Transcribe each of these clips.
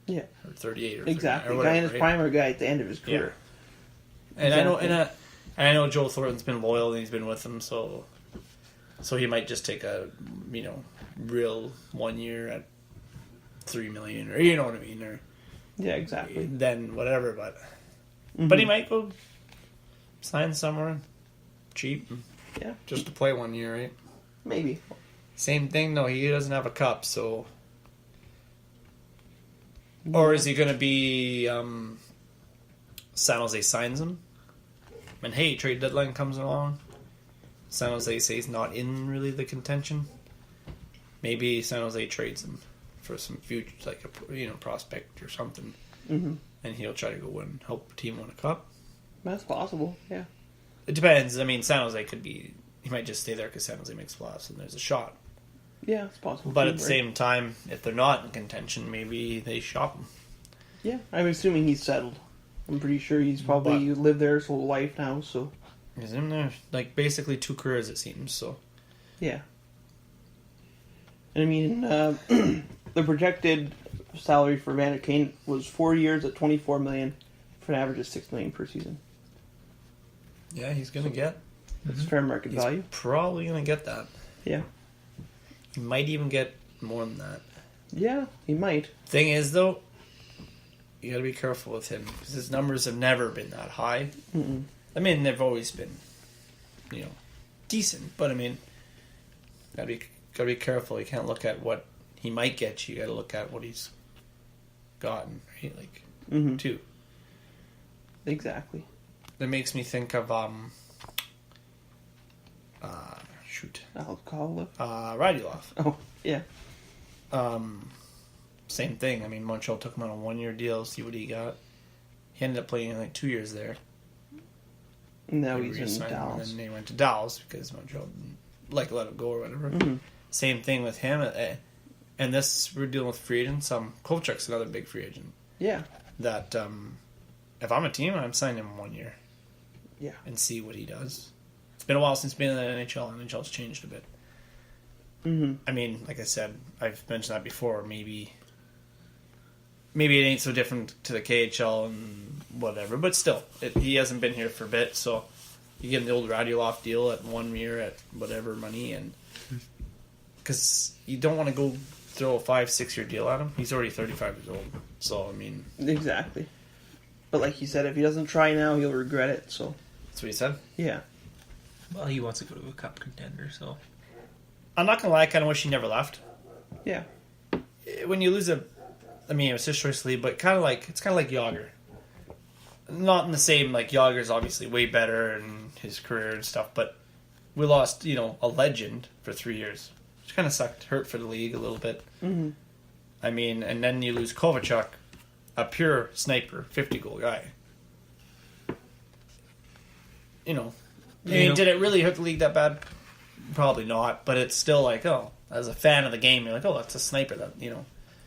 Yeah. Or 38 or exactly. Or whatever, guy in his right? prime or guy at the end of his career. Yeah. And Exactly. I know Joe Thornton's been loyal and he's been with him, so he might just take a real 1 year at $3 million, or you know what I mean, or Yeah, exactly. then whatever. But Mm-hmm. but he might go sign somewhere cheap, Yeah. just to play 1 year, right? Maybe. Same thing though. He doesn't have a cup, so. Or is he going to be San Jose signs him? And hey, trade deadline comes along. San Jose says not in really the contention. Maybe San Jose trades him for some future, like a prospect or something, Mm-hmm. and he'll try to go and help the team win a cup. That's possible. Yeah. It depends. I mean, San Jose could be. He might just stay there because San Jose makes playoffs and there's a shot. Yeah, it's possible. But too, at the right? same time, if they're not in contention, maybe they shop him. Yeah, I'm assuming he's settled. I'm pretty sure he's probably lived there his whole life now. So. He's in there like basically 2 careers, it seems. So. Yeah. And I mean, the projected salary for Vander Kane was 4 years at $24 million for an average of $6 million per season. Yeah, he's gonna get. That's fair market He's value. probably gonna get that. Yeah. He might even get more than that. Yeah, he might. Thing is, though, you gotta be careful with him because his numbers have never been that high. Mm-mm. I mean, they've always been, decent. But I mean, gotta be careful. You can't look at what he might get you. You gotta look at what he's gotten, right? Like, Mm-hmm. too. Exactly. That makes me think of Alcoholic. Radulov. Oh, yeah. Same thing. I mean, Montreal took him on a 1 year deal. See what he got. He ended up playing like 2 years there. Now They he's re-signed in him, Dallas. And then he went to Dallas because Montreal didn't let him go or whatever. Mhm. Same thing with him. And this, we're dealing with free agents. Kovalchuk's another big free agent. Yeah. That if I'm a team, I'm signing him 1 year. Yeah. And see what he does. It's been a while since he's been in the NHL. NHL's changed a bit. Mm-hmm. I mean, like I said, I've mentioned that before. Maybe it ain't so different to the KHL and whatever, but still, he hasn't been here for a bit, so you get the old Radulov deal at 1 year at whatever money, and because you don't want to go throw a 5-6 year deal at him. He's already 35 years old, so I mean, Exactly. But like you said, if he doesn't try now, he'll regret it. So that's what he said. yeah. Well, he wants to go to a cup contender, so. I'm not gonna lie, I kind of wish he never left. Yeah. When you lose it was his choice to leave, but it's kind of like Yager. Not in the same, like Yager's obviously way better in his career and stuff, but we lost, a legend for 3 years. Which kind of sucked, hurt for the league a little bit. Mm-hmm. I mean, and then you lose Kovalchuk, a pure sniper, 50-goal guy. Did it really hurt the league that bad? Probably not, but it's still like, as a fan of the game, you're like, that's a sniper that,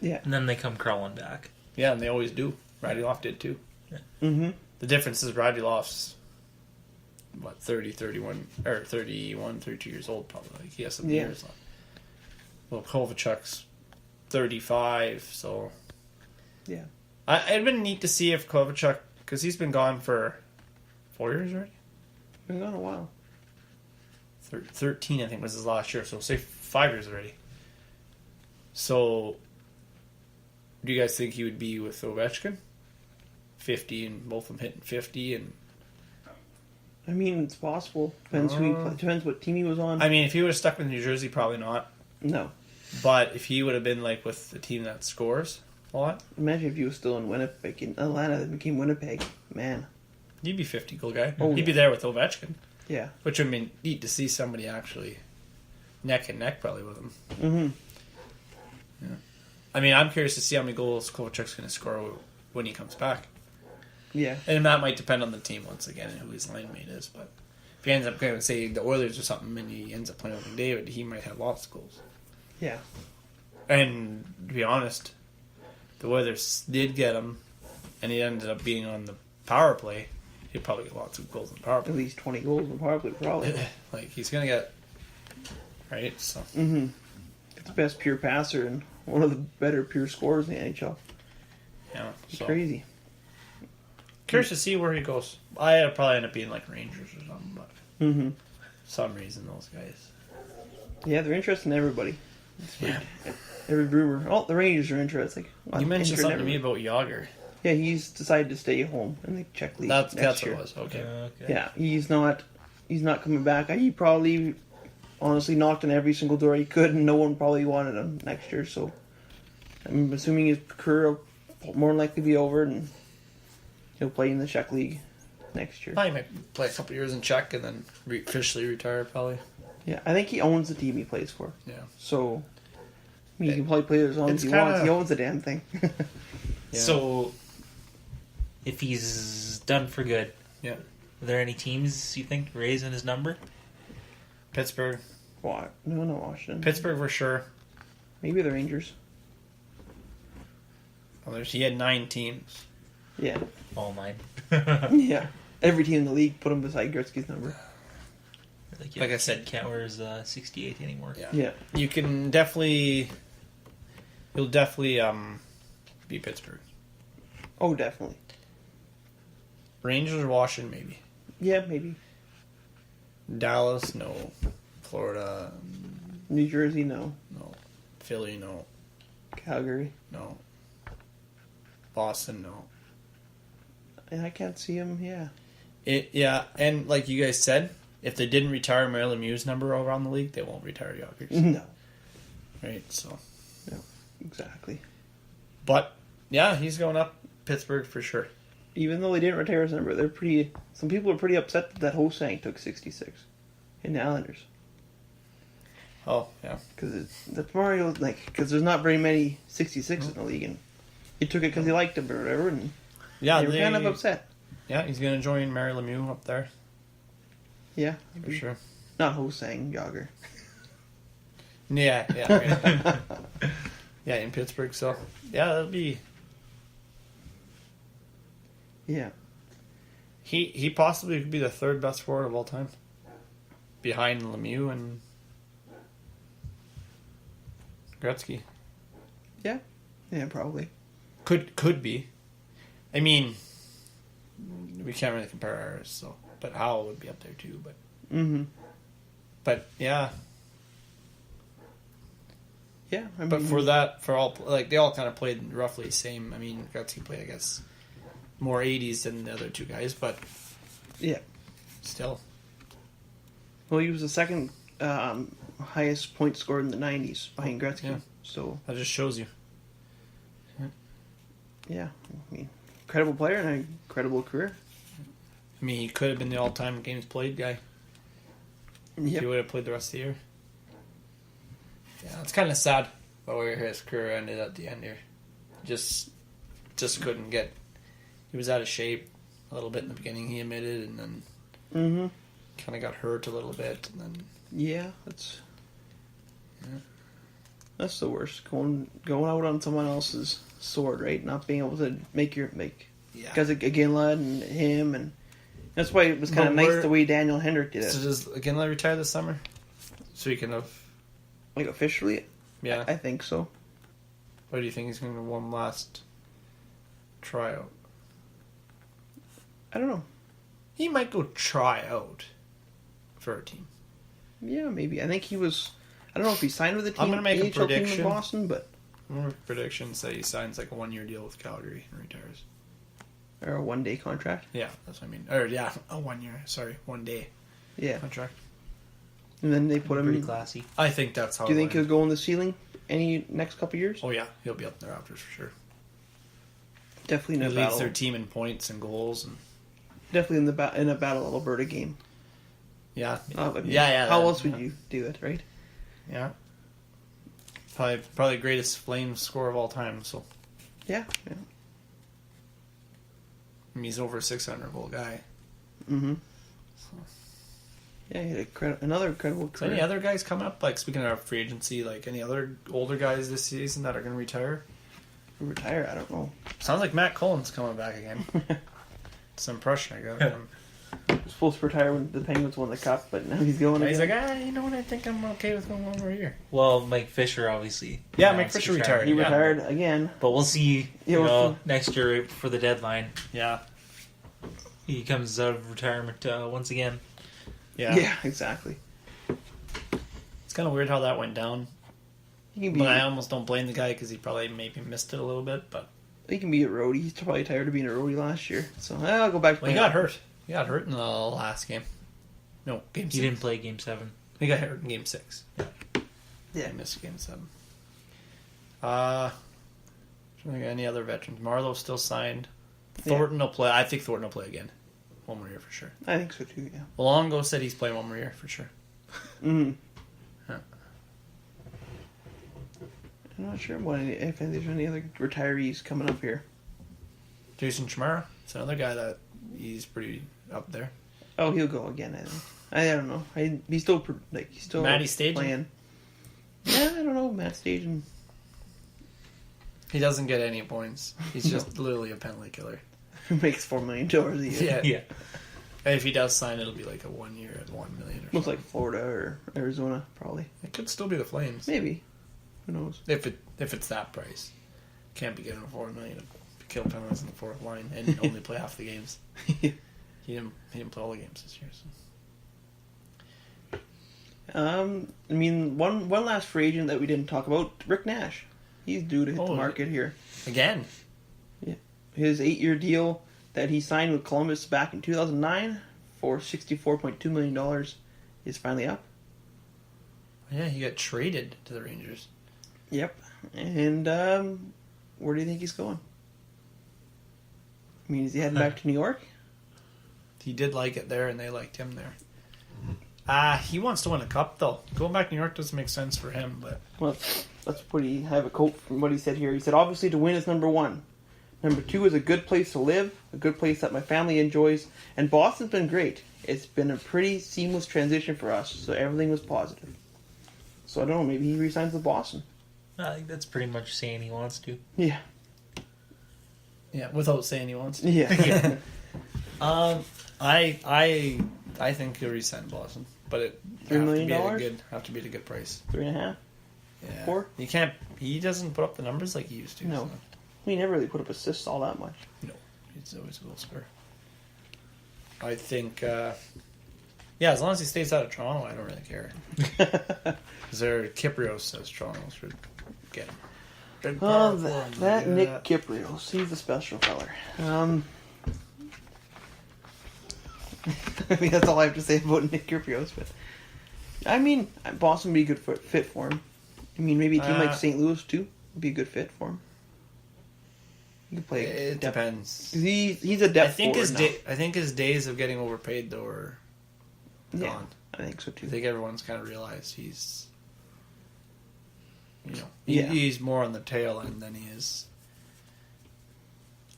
Yeah. And then they come crawling back. Yeah, and they always do. Radulov did too. Mm-hmm. The difference is Radulov's 31, 32 years old probably. Like, he has some years left. Well, Kovalchuk's 35, so Yeah. It'd been neat to see if Kovalchuk, because he's been gone for 4 years already. Been gone a while. 13, I think, was his last year. So say 5 years already. So, do you guys think he would be with Ovechkin? 50 and both of them hitting 50 and. I mean, it's possible. Depends who he depends what team he was on. I mean, if he would have stuck with New Jersey, probably not. No. But if he would have been like with the team that scores a lot, Imagine if he was still in Winnipeg, in Atlanta, that became Winnipeg. Man. he'd be 50-goal guy. Oh, He'd be there with Ovechkin, Yeah. which would mean neat to see somebody actually neck and neck probably with him. Mm-hmm. Yeah. I mean, I'm curious to see how many goals Kovalchuk's going to score when he comes back. Yeah. And that might depend on the team once again and who his line mate is. But if he ends up going to say the Oilers or something and he ends up playing with McDavid, he might have lots of goals. Yeah. And to be honest, the Oilers did get him and he ended up being on the power play. He'd probably get lots of goals in the power At play. least 20 goals in the power play, probably. Like, he's going to get... Right? So... Mm-hmm. It's the best pure passer and one of the better pure scorers in the NHL. Yeah, so Crazy. curious to see where he goes. I'd probably end up being like Rangers or something, but Mm-hmm. some reason those guys. Yeah, they're interested in everybody. Yeah. Every rumor. Oh, the Rangers are interested. Like, You mentioned interested in something to me everybody. about Yager. Yeah, he's decided to stay home in the Czech league. That's next what year. it was. Okay. Okay. Yeah, he's not coming back. He probably, honestly, knocked on every single door he could, and no one probably wanted him next year. So, I'm assuming his career will more than likely be over, and he'll play in the Czech league next year. Probably might play a couple years in Czech and then officially retire. Probably. Yeah, I think he owns the team he plays for. Yeah. So, I mean, he can probably play as long as It's he kinda- wants. He owns the damn thing. Yeah. So, if he's done for good, Yeah. are there any teams you think raising his number? Pittsburgh. What? No, Washington. Pittsburgh for sure. Maybe the Rangers. Well, he had 9 teams. Yeah. All 9. Yeah. Every team in the league put him beside Gretzky's number. Like I said, can't wear his 68 anymore. Yeah. Yeah. You can definitely. You'll definitely beat Pittsburgh. Oh, definitely. Rangers or Washington, maybe. Yeah, maybe. Dallas, no. Florida, New Jersey, no. no. Philly, no. Calgary. No. Boston, no. And I can't see him, yeah. Yeah, and like you guys said, if they didn't retire Mario Lemieux's number around the league, they won't retire Yager's. No. Right, so. Exactly. But, yeah, he's going up Pittsburgh for sure. Even though they didn't retire his number, some people are pretty upset that Ho-Sang took 66 in the Islanders. Oh, yeah. Because there's not very many 66s in the league, and he took it because he liked him or whatever, and Yeah, they were kind of upset. Yeah, he's going to join Mario Lemieux up there Yeah. for sure. Not Ho-Sang, Yager. Yeah, yeah. Right. Yeah, in Pittsburgh, so. Yeah, that'll be. Yeah. He possibly could be the 3rd best forward of all time. Behind Lemieux and Gretzky. Yeah, probably. Could be. I mean, we can't really compare ours, so. But Howell would be up there too, but. Mm-hmm. But, yeah. Yeah, I mean, But for all, like, they all kind of played roughly the same. I mean, Gretzky played, I guess, more 80s than the other two guys, but yeah. still. Well, he was the second highest point scored in the 90s behind Gretzky. Yeah. So, That just shows you. yeah, I mean, incredible player and an incredible career. I mean, he could have been the all-time games played guy. If Yep. he would have played the rest of the year. Yeah, it's kind of sad where his career ended at the end here. Just couldn't get. He was out of shape a little bit in the beginning. He admitted, and then Mm-hmm. kind of got hurt a little bit, and then Yeah, that's the worst. Going out on someone else's sword, right? Not being able to make yeah. because again, Lud and him, and that's why it was kind of But nice the way Daniel Hendrick did it. So does Ginla retire this summer? So he can have. Like officially, Yeah. I think so. Or do you think he's going to one last tryout? I don't know. He might go try out for a team. Yeah, maybe. I think he was. I don't know if he signed with the team. I'm gonna make a AHL team in prediction. Boston, but More predictions say he signs like a 1-year deal with Calgary and retires. or a 1-day contract. Yeah, that's what I mean. Or yeah, a 1 year. Sorry, 1 day Yeah, contract. and then they put him. Pretty classy. I think that's how. Do you think it'll he'll go on the ceiling any next couple years? Oh yeah, he'll be up there after for sure. Definitely in He a leads battle. their team in points and goals, and Definitely in a Battle of Alberta game. yeah, I mean, yeah. How else would you do it, right? Yeah. Probably the greatest Flames scorer of all time. So Yeah. I mean, he's over a 600 goal guy. Mm-hmm. Yeah, he had another incredible So career. any other guys coming up? Like speaking of free agency, like any other older guys this season that are going to retire? Retire? I don't know. Sounds like Matt Cullen's coming back again. It's an impression I got of him. He was supposed to retire when the Penguins won the cup, but now he's going He's again. like, you know what? I think I'm okay with going one more year. Well, Mike Fisher obviously. Yeah, announced Mike Fisher he's retired. He Yeah. retired again. But we'll see. Yeah, You we'll know, next year right before the deadline, Yeah. he comes out of retirement once again. Yeah. Exactly. It's kind of weird how that went down. He can be. But I almost don't blame the guy because he probably maybe missed it a little bit. But He can be a roadie. He's probably tired of being a roadie last year. So I'll go back to well, he playing got hurt. He got hurt in the last game. No, game He 6. didn't play Game 7. He got hurt in game 6. Yeah. He missed game 7. Don't think any other veterans. Marlowe's still signed. Thornton will play. I think Thornton will play again. One more year for sure. I think so too, yeah. Luongo said he's playing one more year for sure. Mm. Huh. I'm not sure if there's any other retirees coming up here. Jason Chimera. It's another guy that he's pretty up there. Oh, he'll go again, I think. I don't know. He's still Matty Stajan? playing. Yeah, I don't know. Matt Stajan. He doesn't get any points. He's just literally a penalty killer. Makes $4 million a year. Yeah. And if he does sign, it'll be like a 1 year at $1 million or Most something. like Florida or Arizona, probably. It could still be the Flames. Maybe. Who knows? If it's that price. Can't be getting $4 million to kill penalties in the fourth line and only play half the games. Yeah. He didn't play all the games this year. So. I mean, one last free agent that we didn't talk about, Rick Nash. He's due to hit the market here. Again. Yeah. His 8-year deal that he signed with Columbus back in 2009 for $64.2 million is finally up. Yeah, he got traded to the Rangers. Yep. And where do you think he's going? I mean, is he heading back to New York? He did like it there, and they liked him there. He wants to win a cup, though. Going back to New York doesn't make sense for him, but... Well, let's have a quote from what he said here. He said, obviously to win is number one. Number two is a good place to live, a good place that my family enjoys, and Boston's been great. It's been a pretty seamless transition for us, so everything was positive. So I don't know, maybe he resigns with Boston. I think that's pretty much saying he wants to. Yeah. Yeah, without saying he wants to. Yeah. I think he'll resign Boston, but it $3 million? have to be at a good price. 3.5? Yeah. 4? He doesn't put up the numbers like he used to. No. So. He never really put up assists all that much. No, he's always a goal scorer. I think, as long as he stays out of Toronto, I don't really care. Because Kiprios says Toronto should get him. Big power forward, that yeah. Nick Kiprios, he's a special feller. I mean, that's all I have to say about Nick Kiprios. But I mean, Boston would be a good fit for him. I mean, maybe a team like St. Louis too would be a good fit for him. He could play. It depends. He's a depth I think forward now. I think his days of getting overpaid though are Yeah, gone. I think so too. I think everyone's kind of realized he's, Yeah. he's more on the tail end than he is.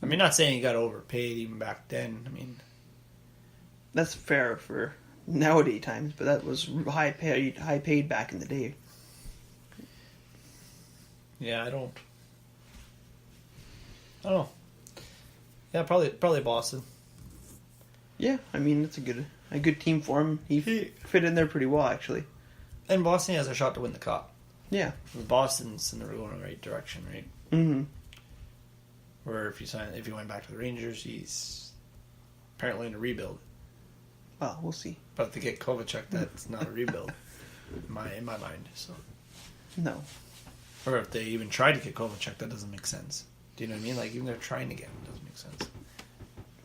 I mean, not saying he got overpaid even back then. I mean, That's fair for nowadays times, but that was high paid back in the day. yeah, I don't know. Yeah, probably Boston. Yeah, I mean it's a good team for him. He fit in there pretty well actually. And Boston has a shot to win the cup. Yeah. Boston's never going in the right direction, right? Mm-hmm. Where if you went back to the Rangers, he's apparently in a rebuild. Well, we'll see. But if they get Kovacic, that's not a rebuild in my mind. So, No. or if they even try to get Kovacic, that doesn't make sense. Do you know what I mean? Like even they're trying to get him, it doesn't make sense.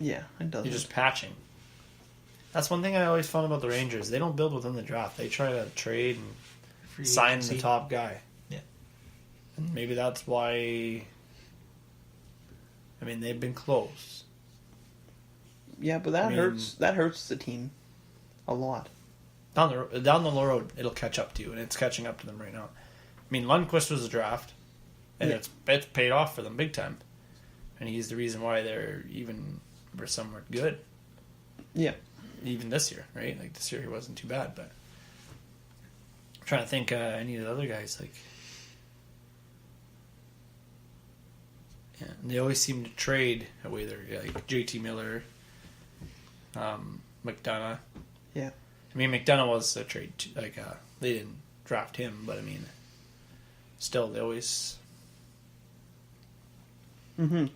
Yeah, it doesn't. You're just patching. That's one thing I always found about the Rangers. They don't build within the draft. They try to trade and Free sign agency. the top guy. Yeah. And maybe that's why. I mean, they've been close. Yeah, but that hurts. That hurts the team a lot. Down the road, it'll catch up to you, and it's catching up to them right now. I mean, Lundqvist was a draft, and Yeah. it's paid off for them big time, and he's the reason why we're somewhat good. Yeah. Even this year, right? Like this year, he wasn't too bad, but I'm trying to think any of the other guys. Like, yeah, and they always seem to trade away their like JT Miller, McDonough. Yeah. I mean, McDonough was a trade, they didn't draft him, but I mean, still, they always... Mm-hmm.